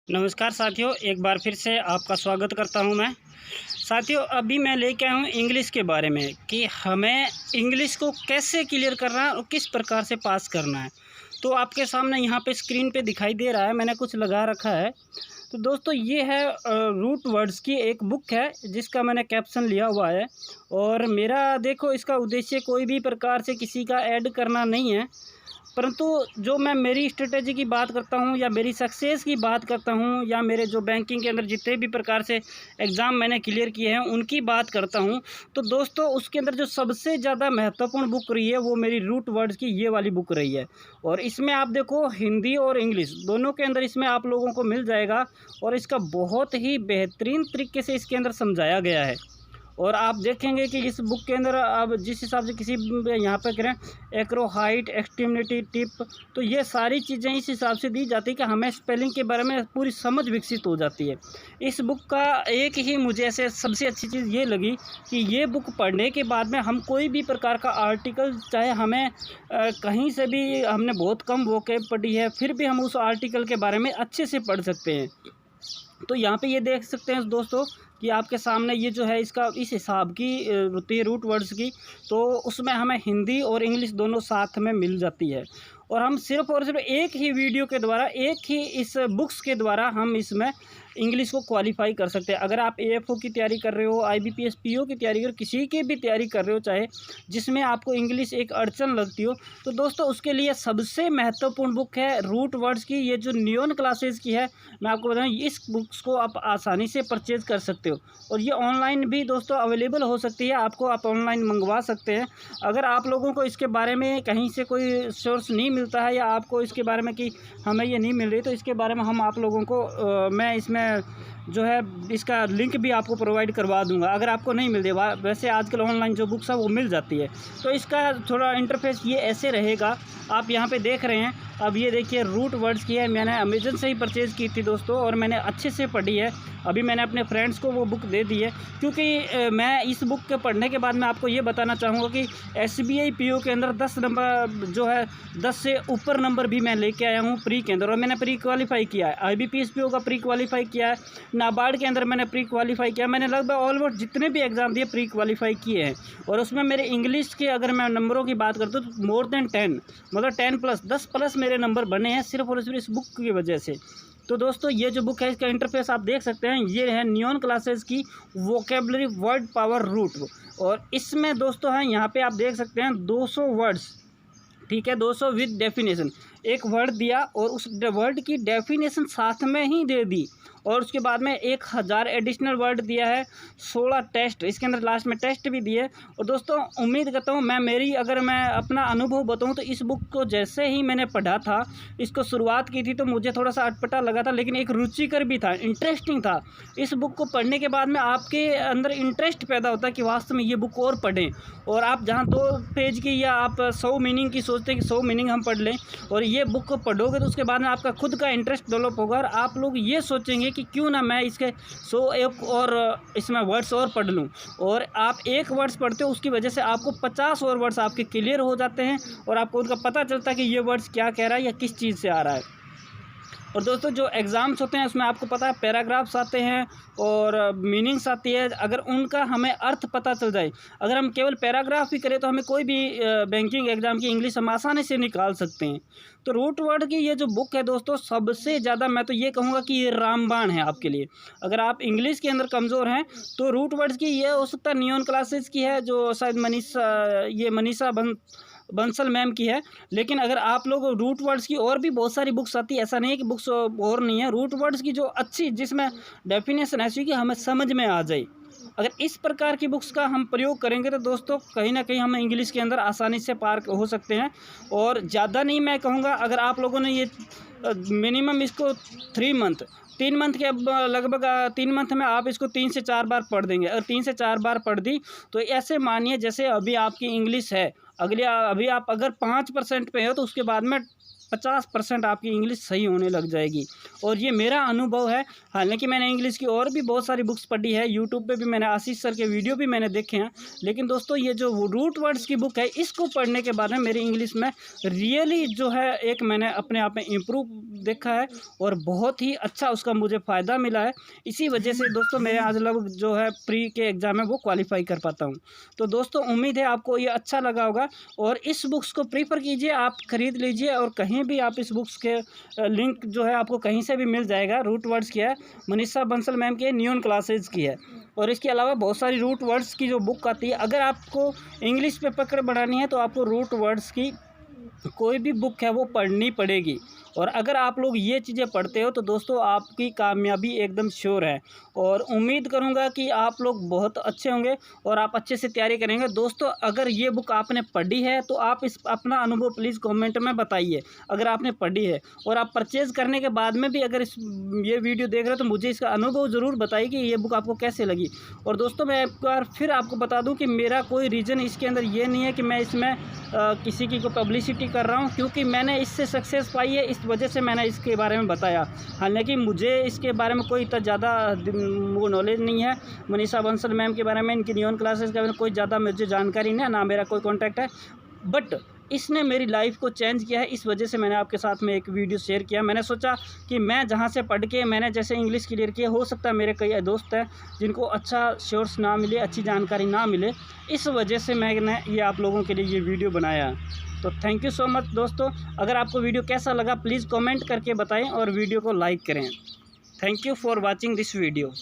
नमस्कार साथियों, एक बार फिर से आपका स्वागत करता हूं मैं। साथियों, अभी मैं लेके आया हूं इंग्लिश के बारे में कि हमें इंग्लिश को कैसे क्लियर करना है और किस प्रकार से पास करना है। तो आपके सामने यहां पे स्क्रीन पे दिखाई दे रहा है, मैंने कुछ लगा रखा है। तो दोस्तों ये है रूट वर्ड्स की एक बुक है जिसका मैंने कैप्शन लिया हुआ है। और मेरा देखो इसका उद्देश्य कोई भी प्रकार से किसी का ऐड करना नहीं है, परंतु जो मैं मेरी स्ट्रेटेजी की बात करता हूँ या मेरी सक्सेस की बात करता हूँ या मेरे जो बैंकिंग के अंदर जितने भी प्रकार से एग्ज़ाम मैंने क्लियर किए हैं उनकी बात करता हूँ। तो दोस्तों उसके अंदर जो सबसे ज़्यादा महत्वपूर्ण बुक रही है वो मेरी रूट वर्ड्स की ये वाली बुक रही है। और इसमें आप देखो हिंदी और इंग्लिश दोनों के अंदर इसमें आप लोगों को मिल जाएगा। और इसका बहुत ही बेहतरीन तरीके से इसके अंदर समझाया गया है। और आप देखेंगे कि इस बुक के अंदर आप जिस हिसाब से किसी यहाँ पे करें एक्रो हाइट एक्सट्रीमिटी टिप, तो ये सारी चीज़ें इस हिसाब से दी जाती है कि हमें स्पेलिंग के बारे में पूरी समझ विकसित हो जाती है। इस बुक का एक ही मुझे ऐसे सबसे अच्छी चीज़ ये लगी कि ये बुक पढ़ने के बाद में हम कोई भी प्रकार का आर्टिकल, चाहे हमें कहीं से भी हमने बहुत कम वोकैब पढ़ी है, फिर भी हम उस आर्टिकल के बारे में अच्छे से पढ़ सकते हैं। तो यहाँ पे ये देख सकते हैं दोस्तों कि आपके सामने ये जो है इसका इस हिसाब की होती है रूट वर्ड्स की। तो उसमें हमें हिंदी और इंग्लिश दोनों साथ में मिल जाती है। और हम सिर्फ़ और सिर्फ एक ही वीडियो के द्वारा, एक ही इस बुक्स के द्वारा हम इसमें इंग्लिश को क्वालिफ़ाई कर सकते हैं। अगर आप एएफओ की तैयारी कर रहे हो, आईबीपीएस पीओ की तैयारी कर रहे हो, किसी की भी तैयारी कर रहे हो, चाहे जिसमें आपको इंग्लिश एक अड़चन लगती हो, तो दोस्तों उसके लिए सबसे महत्वपूर्ण बुक है रूट वर्ड्स की। ये जो नियॉन क्लासेस की है, मैं आपको बताऊँ इस बुक्स को आप आसानी से परचेज़ कर सकते हो। और ये ऑनलाइन भी दोस्तों अवेलेबल हो सकती है, आपको आप ऑनलाइन मंगवा सकते हैं। अगर आप लोगों को इसके बारे में कहीं से कोई सोर्स नहीं मिलता है या आपको इसके बारे में कि हमें ये नहीं मिल रही, तो इसके बारे में हम आप लोगों को मैं इसमें जो है इसका लिंक भी आपको प्रोवाइड करवा दूंगा अगर आपको नहीं मिल रही। वैसे आजकल ऑनलाइन जो बुक्स है वो मिल जाती है। तो इसका थोड़ा इंटरफेस ये ऐसे रहेगा, आप यहाँ पे देख रहे हैं। अब ये देखिए रूट वर्ड्स की है, मैंने अमेज़न से ही परचेज़ की थी दोस्तों और मैंने अच्छे से पढ़ी है। अभी मैंने अपने फ्रेंड्स को वो बुक दे दी है, क्योंकि मैं इस बुक के पढ़ने के बाद मैं आपको ये बताना चाहूँगा कि एसबीआई पीओ के अंदर 10 नंबर जो है 10 से ऊपर नंबर भी मैं लेके आया हूँ प्री के अंदर। और मैंने प्री क्वालिफाई किया है, आईबीपीएस पीओ का प्री क्वालिफाई किया है, नाबार्ड के अंदर मैंने प्री क्वालिफाई किया। मैंने लगभग ऑलमोस्ट जितने भी एग्ज़ाम दिए प्री क्वालिफाई किए हैं। और उसमें मेरे इंग्लिश के अगर मैं नंबरों की बात करता हूँ तो मोर देन 10, मतलब 10 प्लस मेरे नंबर बने हैं सिर्फ और सिर्फ इस बुक की वजह से। तो दोस्तों ये जो बुक है इसका इंटरफेस आप देख सकते हैं, ये है नियॉन क्लासेस की वोकेबलरी वर्ड पावर रूट। और इसमें दोस्तों है यहाँ पे आप देख सकते हैं 200 वर्ड्स, ठीक है, 200 विद डेफिनेशन। एक वर्ड दिया और उस वर्ड की डेफिनेशन साथ में ही दे दी। और उसके बाद में 1000 एडिशनल वर्ड दिया है, 16 टेस्ट इसके अंदर लास्ट में टेस्ट भी दिए। और दोस्तों उम्मीद करता हूँ अगर मैं अपना अनुभव बताऊँ तो इस बुक को जैसे ही मैंने पढ़ा था, इसको शुरुआत की थी तो मुझे थोड़ा सा अटपटा लगा था, लेकिन एक रुचिकर भी था, इंटरेस्टिंग था। इस बुक को पढ़ने के बाद में आपके अंदर इंटरेस्ट पैदा होता है कि वास्तव में ये बुक और पढ़ें। और आप जहाँ 2 पेज की या आप 100 मीनिंग की सोचते हैं कि 100 मीनिंग हम पढ़ लें, और ये बुक को पढ़ोगे तो उसके बाद में आपका खुद का इंटरेस्ट डेवलप होगा और आप लोग ये सोचेंगे कि क्यों ना मैं इसके 100 एक और इसमें वर्ड्स और पढ़ लूँ। और आप एक वर्ड्स पढ़ते हो उसकी वजह से आपको 50 और वर्ड्स आपके क्लियर हो जाते हैं और आपको उनका पता चलता है कि ये वर्ड्स क्या कह रहा है या किस चीज़ से आ रहा है। और दोस्तों जो एग्ज़ाम्स होते हैं उसमें आपको पता है पैराग्राफ्स आते हैं और मीनिंग्स आती है। अगर उनका हमें अर्थ पता चल जाए, अगर हम केवल पैराग्राफ भी करें तो हमें कोई भी बैंकिंग एग्ज़ाम की इंग्लिश हम आसानी से निकाल सकते हैं। तो रूट वर्ड की ये जो बुक है दोस्तों, सबसे ज़्यादा मैं तो ये कहूँगा कि ये रामबाण है आपके लिए। अगर आप इंग्लिश के अंदर कमज़ोर हैं तो रूट वर्ड्स की ये हो सकता है नियॉन क्लासेस की है, जो शायद मनीषा बंसल मैम की है। लेकिन अगर आप लोग रूट वर्ड्स की और भी बहुत सारी बुक्स आती है, ऐसा नहीं है कि बुक्स और नहीं है, रूट वर्ड्स की जो अच्छी जिसमें डेफिनेशन ऐसी कि हमें समझ में आ जाए, अगर इस प्रकार की बुक्स का हम प्रयोग करेंगे तो दोस्तों कहीं ना कहीं हम इंग्लिश के अंदर आसानी से पार हो सकते हैं। और ज़्यादा नहीं मैं कहूँगा, अगर आप लोगों ने ये मिनिमम इसको 3 मंथ के लगभग 3 मंथ में आप इसको 3 से 4 बार पढ़ देंगे। अगर 3 से 4 बार पढ़ दी तो ऐसे मानिए जैसे अभी आपकी इंग्लिश है, अभी आप अगर 5% पे हो तो उसके बाद में 50% आपकी इंग्लिश सही होने लग जाएगी। और ये मेरा अनुभव है। हालांकि मैंने इंग्लिश की और भी बहुत सारी बुक्स पढ़ी है, यूट्यूब पे भी मैंने आशीष सर के वीडियो भी मैंने देखे हैं, लेकिन दोस्तों ये जो रूट वर्ड्स की बुक है इसको पढ़ने के बाद में मेरी इंग्लिश में रियली जो है एक मैंने अपने आप में इम्प्रूव देखा है और बहुत ही अच्छा उसका मुझे फ़ायदा मिला है। इसी वजह से दोस्तों मेरे आज लगभग जो है प्री के एग्ज़ाम है वो क्वालिफाई कर पाता हूँ। तो दोस्तों उम्मीद है आपको ये अच्छा लगा होगा और इस बुक्स को प्रीफर कीजिए, आप ख़रीद लीजिए और कहीं भी आप इस बुक्स के लिंक जो है आपको कहीं से भी मिल जाएगा। रूट वर्ड्स की है, मनीषा बंसल मैम की है, न्यून क्लासेज की है। और इसके अलावा बहुत सारी रूट वर्ड्स की जो बुक आती है, अगर आपको इंग्लिश पे पकड़ बढ़ानी है तो आपको रूट वर्ड्स की कोई भी बुक है वो पढ़नी पड़ेगी। और अगर आप लोग ये चीज़ें पढ़ते हो तो दोस्तों आपकी कामयाबी एकदम श्योर है। और उम्मीद करूँगा कि आप लोग बहुत अच्छे होंगे और आप अच्छे से तैयारी करेंगे। दोस्तों अगर ये बुक आपने पढ़ी है तो आप इस अपना अनुभव प्लीज़ कमेंट में बताइए अगर आपने पढ़ी है। और आप परचेज़ करने के बाद में भी अगर ये वीडियो देख रहे हो तो मुझे इसका अनुभव ज़रूर बताइए कि ये बुक आपको कैसे लगी। और दोस्तों मैं एक बार फिर आपको बता दूँ कि मेरा कोई रीज़न इसके अंदर ये नहीं है कि मैं इसमें किसी की को पब्लिसिटी कर रहा हूँ, क्योंकि मैंने इससे सक्सेस पाई है, इस वजह से मैंने इसके बारे में बताया। हालांकि मुझे इसके बारे में कोई इतना ज़्यादा वो नॉलेज नहीं है, मनीषा बंसल मैम के बारे में, इनकी न्यून क्लासेस के बारे में कोई ज़्यादा मुझे जानकारी नहीं है, ना मेरा कोई कॉन्टैक्ट है, बट इसने मेरी लाइफ को चेंज किया है। इस वजह से मैंने आपके साथ में एक वीडियो शेयर किया। मैंने सोचा कि मैं जहाँ से पढ़ के मैंने जैसे इंग्लिश क्लियर किया, हो सकता है मेरे कई दोस्त हैं जिनको अच्छा सोर्स ना मिले, अच्छी जानकारी ना मिले, इस वजह से मैंने ये आप लोगों के लिए ये वीडियो बनाया। तो थैंक यू सो मच दोस्तों। अगर आपको वीडियो कैसा लगा प्लीज़ कमेंट करके बताएं और वीडियो को लाइक करें। Thank you for watching this video.